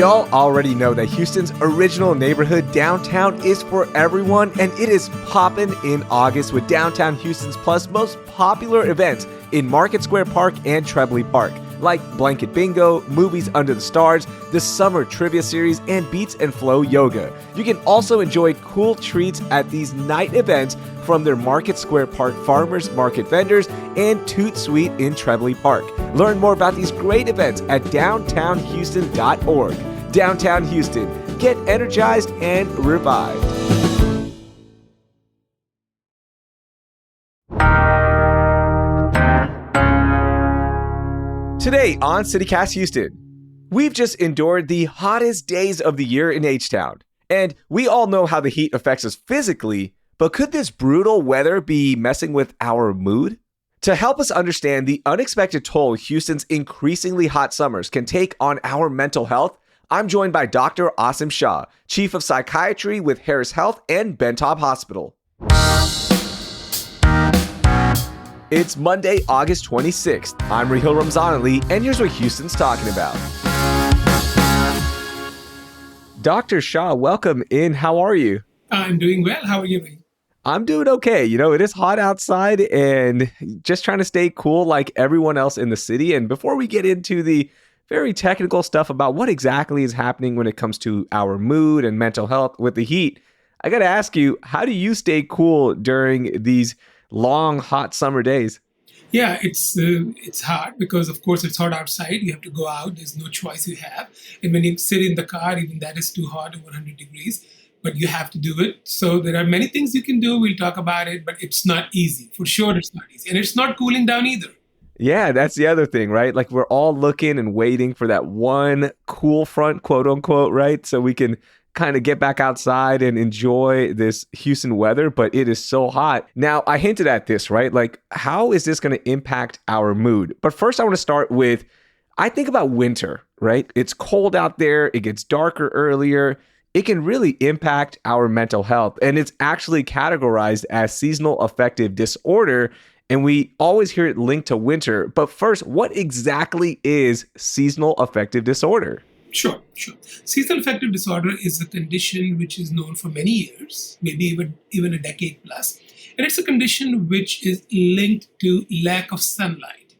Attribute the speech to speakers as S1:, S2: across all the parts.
S1: Y'all already know that Houston's original neighborhood downtown is for everyone, and it is poppin' in August with Downtown Houston's Plus most popular events in Market Square Park and Trebley Park, like Blanket Bingo, Movies Under the Stars, the Summer Trivia Series, and Beats and Flow Yoga. You can also enjoy cool treats at these night events from their Market Square Park farmers market vendors and Toot Suite in Trebley Park. Learn more about these great events at downtownhouston.org. Downtown Houston, get energized and revived. Today on CityCast Houston, we've just endured the hottest days of the year in H-Town. And we all know how the heat affects us physically, but could this brutal weather be messing with our mood? To help us understand the unexpected toll Houston's increasingly hot summers can take on our mental health, I'm joined by Dr. Asim Shah, Chief of Psychiatry with Harris Health and Taub Hospital. It's Monday, August 26th. I'm Raheel Ramzanali, and here's what Houston's talking about. Dr. Shah, welcome in. How are you?
S2: I'm doing well. How are you doing?
S1: I'm doing okay. You know, it is hot outside and just trying to stay cool like everyone else in the city. And before we get into the very technical stuff about what exactly is happening when it comes to our mood and mental health with the heat, I got to ask you, how do you stay cool during these long, hot summer days?
S2: Yeah, it's hard because, of course, it's hot outside. You have to go out. There's no choice you have. And when you sit in the car, even that is too hot, over 100 degrees. But you have to do it. So there are many things you can do. We'll talk about it, but it's not easy. For sure, it's not easy. And it's not cooling down either.
S1: Yeah, that's the other thing, right? Like we're all looking and waiting for that one cool front, quote unquote, right? So we can kind of get back outside and enjoy this Houston weather, but it is so hot. Now, I hinted at this, right? Like, how is this going to impact our mood? But first, I want to start with, I think about winter, right? It's cold out there. It gets darker earlier. It can really impact our mental health. And it's actually categorized as seasonal affective disorder. And we always hear it linked to winter. But first, what exactly is seasonal affective disorder?
S2: Sure. Seasonal affective disorder is a condition which is known for many years, maybe even a decade plus. And it's a condition which is linked to lack of sunlight.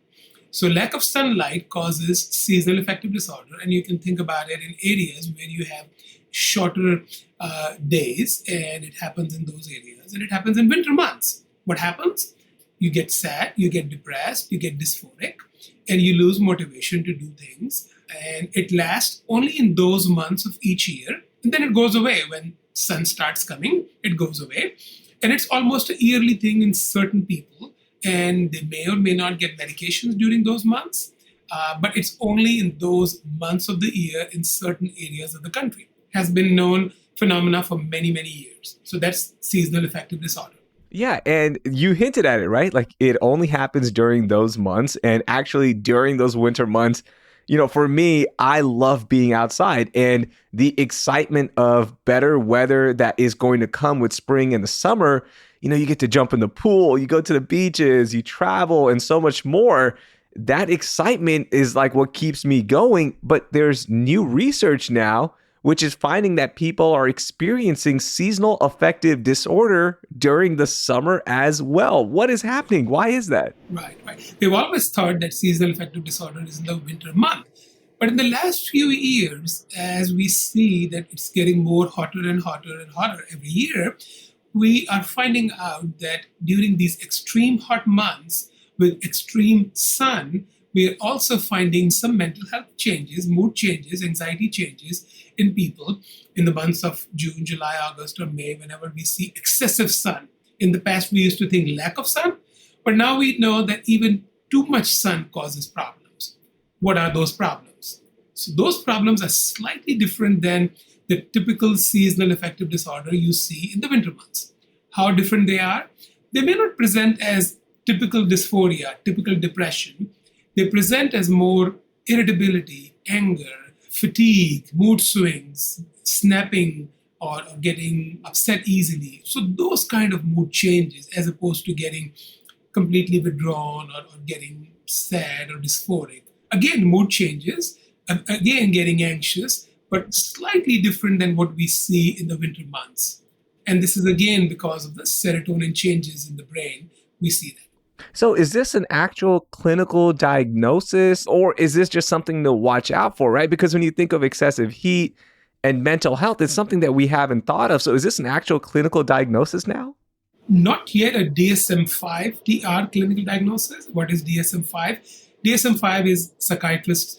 S2: So lack of sunlight causes seasonal affective disorder. And you can think about it in areas where you have shorter days, and it happens in those areas. And it happens in winter months. What happens? You get sad, you get depressed, you get dysphoric, and you lose motivation to do things. And it lasts only in those months of each year. And then it goes away. When sun starts coming, it goes away. And it's almost a yearly thing in certain people. And they may or may not get medications during those months. But it's only in those months of the year in certain areas of the country. Has been known phenomena for many, many years. So that's seasonal affective disorder.
S1: Yeah, and you hinted at it, right? Like it only happens during those months. And actually during those winter months, you know, for me, I love being outside and the excitement of better weather that is going to come with spring and the summer. You know, you get to jump in the pool, you go to the beaches, you travel, and so much more. That excitement is like what keeps me going. But there's new research now which is finding that people are experiencing seasonal affective disorder during the summer as well. What is happening? Why is that?
S2: Right. We've always thought that seasonal affective disorder is in the winter month. But in the last few years, as we see that it's getting more hotter and hotter and hotter every year, we are finding out that during these extreme hot months with extreme sun, we are also finding some mental health changes, mood changes, anxiety changes in people in the months of June, July, August, or May, whenever we see excessive sun. In the past, we used to think lack of sun, but now we know that even too much sun causes problems. What are those problems? So those problems are slightly different than the typical seasonal affective disorder you see in the winter months. How different they are? They may not present as typical dysphoria, typical depression. They present as more irritability, anger, fatigue, mood swings, snapping, or getting upset easily. So those kind of mood changes, as opposed to getting completely withdrawn or getting sad or dysphoric. Again, mood changes, again, getting anxious, but slightly different than what we see in the winter months. And this is again because of the serotonin changes in the brain. We see that.
S1: So is this an actual clinical diagnosis, or is this just something to watch out for, right? Because when you think of excessive heat and mental health, it's something that we haven't thought of. So is this an actual clinical diagnosis now?
S2: Not yet a DSM-5 TR clinical diagnosis. What is DSM-5? DSM-5 is psychiatrist's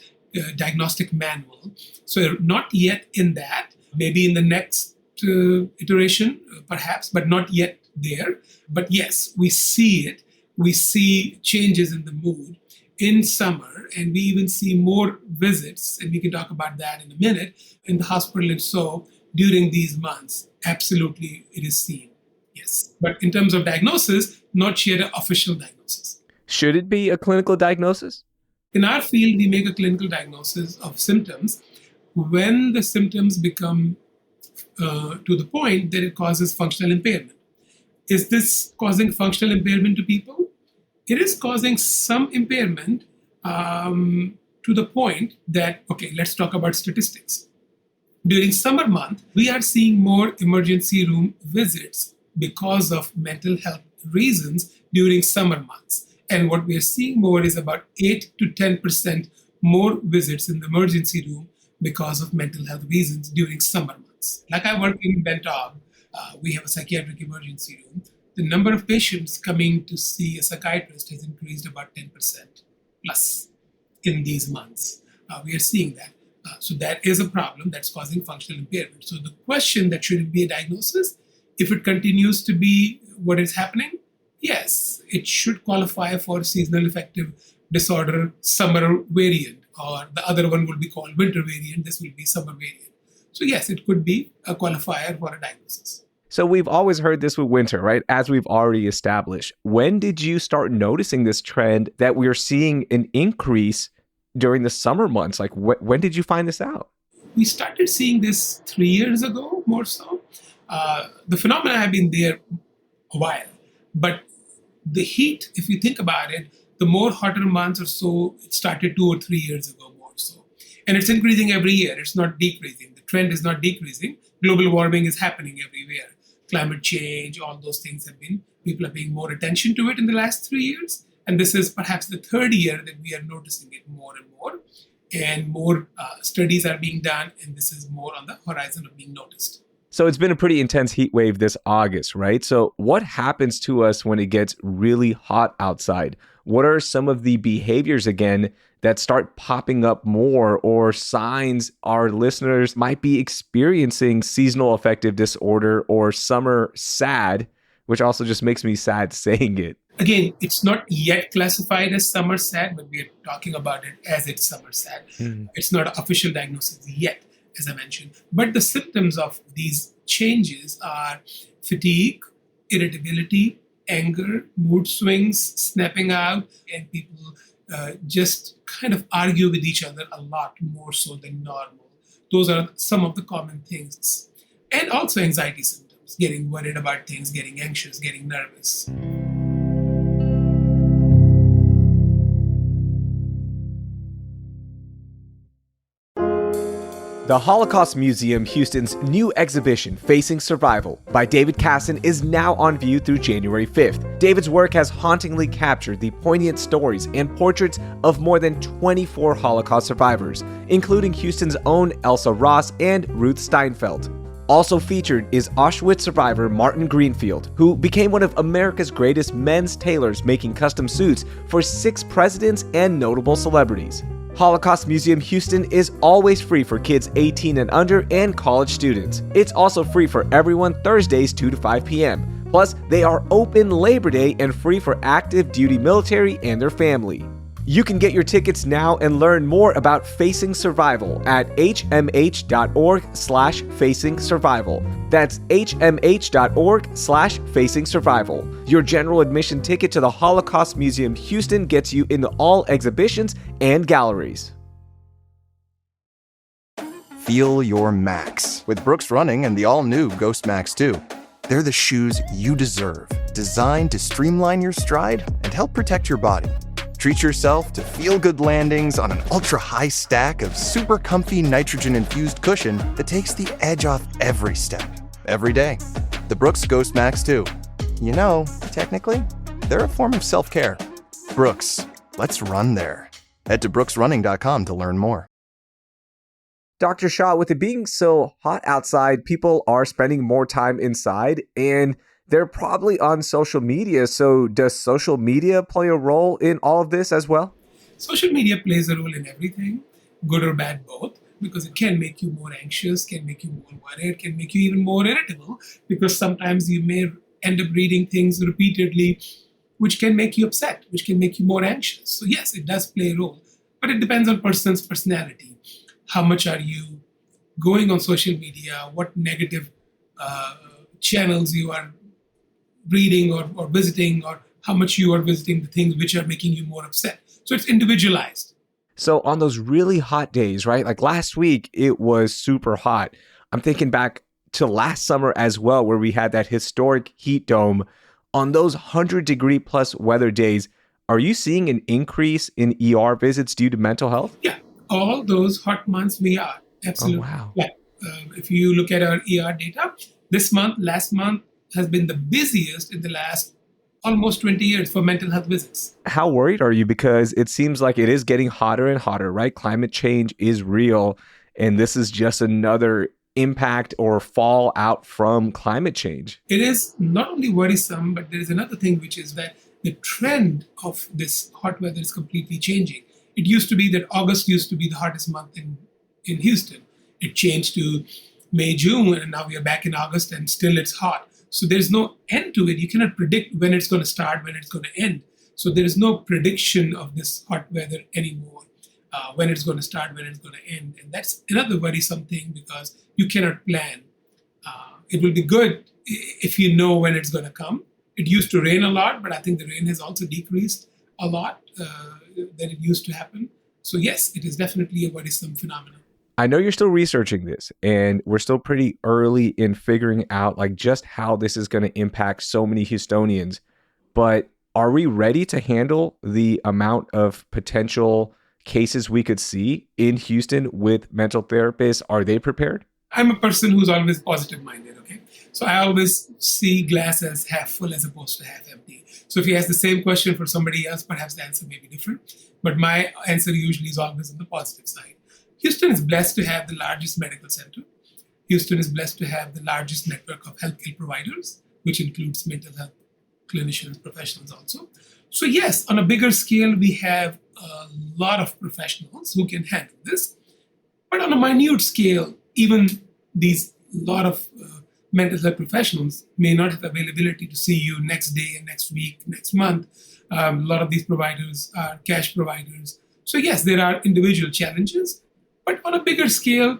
S2: diagnostic manual. So not yet in that. Maybe in the next iteration, perhaps, but not yet there. But yes, we see it. We see changes in the mood in summer, and we even see more visits, and we can talk about that in a minute, in the hospital. And so during these months, absolutely it is seen. Yes. But in terms of diagnosis, not yet an official diagnosis.
S1: Should it be a clinical diagnosis?
S2: In our field, we make a clinical diagnosis of symptoms when the symptoms become to the point that it causes functional impairment. Is this causing functional impairment to people? It is causing some impairment to the point that, okay, let's talk about statistics. During summer month, we are seeing more emergency room visits because of mental health reasons during summer months. And what we are seeing more is about 8 to 10% more visits in the emergency room because of mental health reasons during summer months. Like I work in Taub, we have a psychiatric emergency room. The number of patients coming to see a psychiatrist has increased about 10% plus in these months. We are seeing that. So that is a problem that's causing functional impairment. So the question that should it be a diagnosis, if it continues to be what is happening, yes, it should qualify for seasonal affective disorder summer variant, or the other one will be called winter variant. This will be summer variant. So yes, it could be a qualifier for a diagnosis.
S1: So we've always heard this with winter, right? As we've already established. When did you start noticing this trend that we're seeing an increase during the summer months? Like when did you find this out?
S2: We started seeing this 3 years ago, more so. The phenomena have been there a while, but the heat, if you think about it, the more hotter months or so, it started 2 or 3 years ago more so. And it's increasing every year. It's not decreasing. The trend is not decreasing. Global warming is happening everywhere. Climate change, all those things people are paying more attention to it in the last 3 years. And this is perhaps the third year that we are noticing it more and more. And more studies are being done, and this is more on the horizon of being noticed.
S1: So it's been a pretty intense heat wave this August, right? So what happens to us when it gets really hot outside? What are some of the behaviors, again, that start popping up more, or signs our listeners might be experiencing seasonal affective disorder or summer SAD, which also just makes me sad saying it?
S2: Again, it's not yet classified as summer SAD, but we are talking about it as it's summer SAD. It's not an official diagnosis yet, as I mentioned. But the symptoms of these changes are fatigue, irritability, anger, mood swings, snapping out, and people just kind of argue with each other a lot more so than normal. Those are some of the common things. And also anxiety symptoms, getting worried about things, getting anxious, getting nervous.
S1: The Holocaust Museum Houston's new exhibition, Facing Survival, by David Casson, is now on view through January 5th. David's work has hauntingly captured the poignant stories and portraits of more than 24 Holocaust survivors, including Houston's own Elsa Ross and Ruth Steinfeld. Also featured is Auschwitz survivor Martin Greenfield, who became one of America's greatest men's tailors, making custom suits for 6 presidents and notable celebrities. Holocaust Museum Houston is always free for kids 18 and under and college students. It's also free for everyone Thursdays 2 to 5 p.m. Plus, they are open Labor Day and free for active duty military and their family. You can get your tickets now and learn more about Facing Survival at hmh.org/Facing Survival. That's hmh.org/Facing Survival. Your general admission ticket to the Holocaust Museum Houston gets you into all exhibitions and galleries.
S3: Feel your max with Brooks Running and the all-new Ghost Max 2. They're the shoes you deserve, designed to streamline your stride and help protect your body. Treat yourself to feel-good landings on an ultra-high stack of super comfy nitrogen-infused cushion that takes the edge off every step, every day. The Brooks Ghost Max 2. You know, technically, they're a form of self-care. Brooks, let's run there. Head to brooksrunning.com to learn more.
S1: Dr. Shah, with it being so hot outside, people are spending more time inside and they're probably on social media. So does social media play a role in all of this as well?
S2: Social media plays a role in everything, good or bad both, because it can make you more anxious, can make you more worried, can make you even more irritable, because sometimes you may end up reading things repeatedly, which can make you upset, which can make you more anxious. So yes, it does play a role, but it depends on person's personality. How much are you going on social media? What negative channels you are reading or visiting, or how much you are visiting the things which are making you more upset. So it's individualized.
S1: So on those really hot days, right? Like last week, it was super hot. I'm thinking back to last summer as well, where we had that historic heat dome. On those 100-degree plus weather days, are you seeing an increase in ER visits due to mental health?
S2: Yeah, all those hot months we are. Absolutely.
S1: Oh, wow.
S2: Yeah. If you look at our ER data, this month, last month, has been the busiest in the last almost 20 years for mental health visits.
S1: How worried are you? Because it seems like it is getting hotter and hotter, right? Climate change is real, and this is just another impact or fallout from climate change.
S2: It is not only worrisome, but there is another thing, which is that the trend of this hot weather is completely changing. It used to be that August used to be the hottest month in Houston. It changed to May, June, and now we are back in August and still it's hot. So there's no end to it. You cannot predict when it's going to start, when it's going to end. So there is no prediction of this hot weather anymore, when it's going to start, when it's going to end. And that's another worrisome thing, because you cannot plan. It will be good if you know when it's going to come. It used to rain a lot, but I think the rain has also decreased a lot than it used to happen. So yes, it is definitely a worrisome phenomenon.
S1: I know you're still researching this, and we're still pretty early in figuring out like just how this is going to impact so many Houstonians. But are we ready to handle the amount of potential cases we could see in Houston with mental therapists? Are they prepared?
S2: I'm a person who's always positive minded, okay? So I always see glass as half full as opposed to half empty. So if you ask the same question for somebody else, perhaps the answer may be different. But my answer usually is always on the positive side. Houston is blessed to have the largest medical center. Houston is blessed to have the largest network of healthcare providers, which includes mental health clinicians, professionals also. So yes, on a bigger scale, we have a lot of professionals who can handle this. But on a minute scale, even these lot of mental health professionals may not have availability to see you next day and next week, next month. A lot of these providers are cash providers. So yes, there are individual challenges. But on a bigger scale,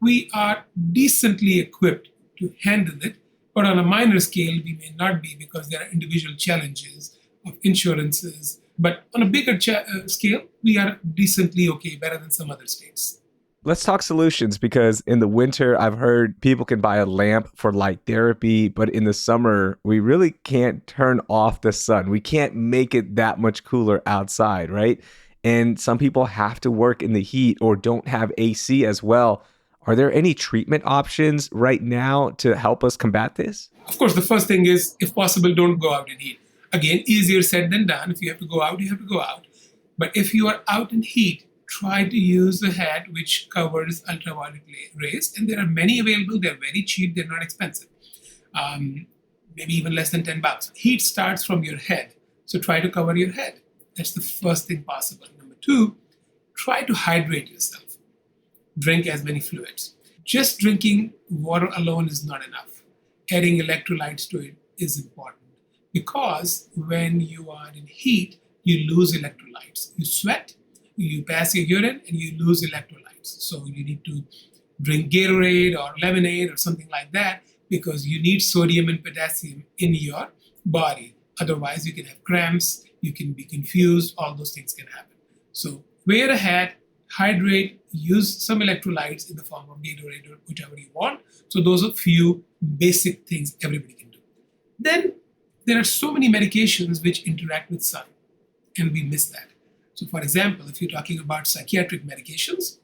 S2: we are decently equipped to handle it. But on a minor scale, we may not be, because there are individual challenges of insurances. But on a bigger scale, we are decently okay, better than some other states.
S1: Let's talk solutions, because in the winter, I've heard people can buy a lamp for light therapy, but in the summer, we really can't turn off the sun. We can't make it that much cooler outside, right? And some people have to work in the heat or don't have AC as well. Are there any treatment options right now to help us combat this?
S2: Of course, the first thing is, if possible, don't go out in heat. Again, easier said than done. If you have to go out, you have to go out. But if you are out in heat, try to use a hat which covers ultraviolet rays. And there are many available. They're very cheap. They're not expensive. Maybe even less than $10. Heat starts from your head. So try to cover your head. That's the first thing possible. Number two, try to hydrate yourself. Drink as many fluids. Just drinking water alone is not enough. Adding electrolytes to it is important, because when you are in heat, you lose electrolytes. You sweat, you pass your urine, and you lose electrolytes. So you need to drink Gatorade or lemonade or something like that, because you need sodium and potassium in your body. Otherwise, you can have cramps, you can be confused, all those things can happen. So wear a hat, hydrate, use some electrolytes in the form of Gatorade or whichever you want. So those are few basic things everybody can do. Then there are so many medications which interact with sun, and we miss that. So, for example, if you're talking about psychiatric medications,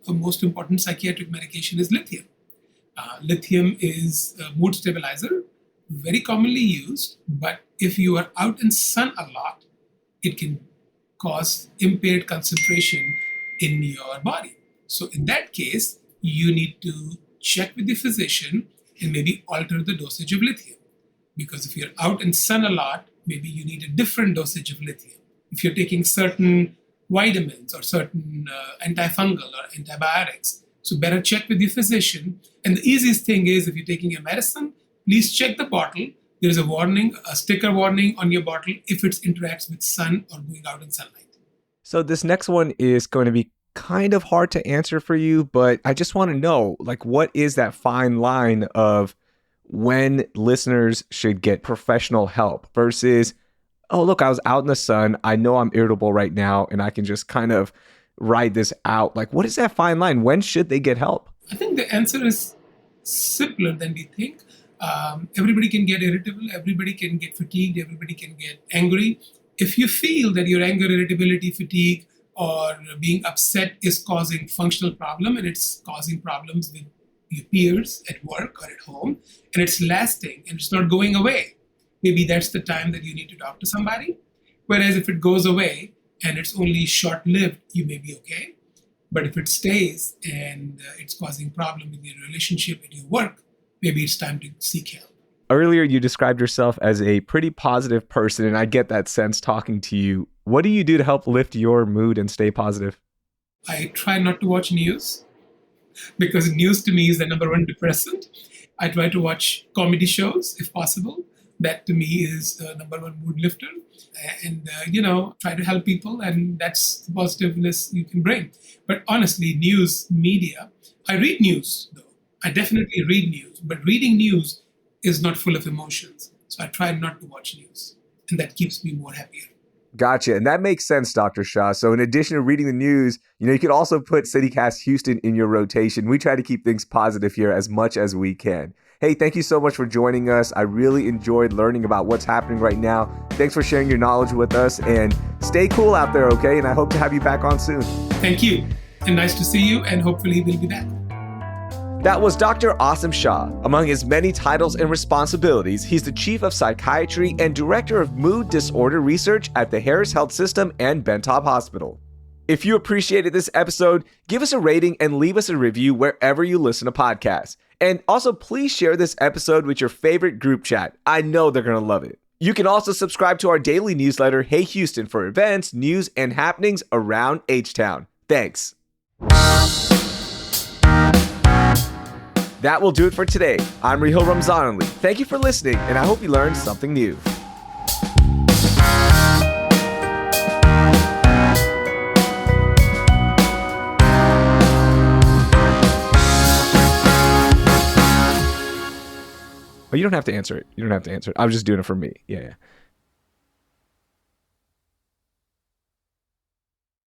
S2: the most important psychiatric medication is lithium. Lithium is a mood stabilizer, very commonly used, but if you are out in sun a lot, it can cause impaired concentration in your body. So in that case, you need to check with the physician and maybe alter the dosage of lithium. Because if you're out in sun a lot, maybe you need a different dosage of lithium. If you're taking certain vitamins or certain antifungal or antibiotics, so better check with your physician. And the easiest thing is if you're taking a medicine, please check the bottle. There's a warning, a sticker warning on your bottle if it interacts with sun or going out in sunlight.
S1: So this next one is going to be kind of hard to answer for you, but I just want to know, like, what is that fine line of when listeners should get professional help versus, oh, look, I was out in the sun. I know I'm irritable right now, and I can just kind of ride this out. Like, what is that fine line? When should they get help?
S2: I think the answer is simpler than we think. Everybody can get irritable. Everybody can get fatigued. Everybody can get angry. If you feel that your anger, irritability, fatigue, or being upset is causing functional problem and it's causing problems with your peers at work or at home, and it's lasting and it's not going away, maybe that's the time that you need to talk to somebody. Whereas if it goes away and it's only short-lived, you may be okay. But if it stays and it's causing problem with your relationship at your work, maybe it's time to seek help.
S1: Earlier, you described yourself as a pretty positive person, and I get that sense talking to you. What do you do to help lift your mood and stay positive?
S2: I try not to watch news because news to me is the number one depressant. I try to watch comedy shows if possible. That to me is the number one mood lifter. And, try to help people, and that's the positiveness you can bring. But honestly, news, media, I read news though. I definitely read news, but reading news is not full of emotions. So I try not to watch news, and that keeps me more happier.
S1: Gotcha. And that makes sense, Dr. Shah. So in addition to reading the news, you could also put CityCast Houston in your rotation. We try to keep things positive here as much as we can. Hey, thank you so much for joining us. I really enjoyed learning about what's happening right now. Thanks for sharing your knowledge with us, and stay cool out there, okay? And I hope to have you back on soon.
S2: Thank you. And nice to see you, and hopefully we'll be back.
S1: That was Dr. Asim Shah. Among his many titles and responsibilities, he's the Chief of Psychiatry and Director of Mood Disorder Research at the Harris Health System and Bentop Hospital. If you appreciated this episode, give us a rating and leave us a review wherever you listen to podcasts. And also, please share this episode with your favorite group chat. I know they're going to love it. You can also subscribe to our daily newsletter, Hey Houston, for events, news, and happenings around H-Town. Thanks. That will do it for today. I'm Raheel Ramzanali. Thank you for listening, and I hope you learned something new. Oh, you don't have to answer it. I was just doing it for me. Yeah.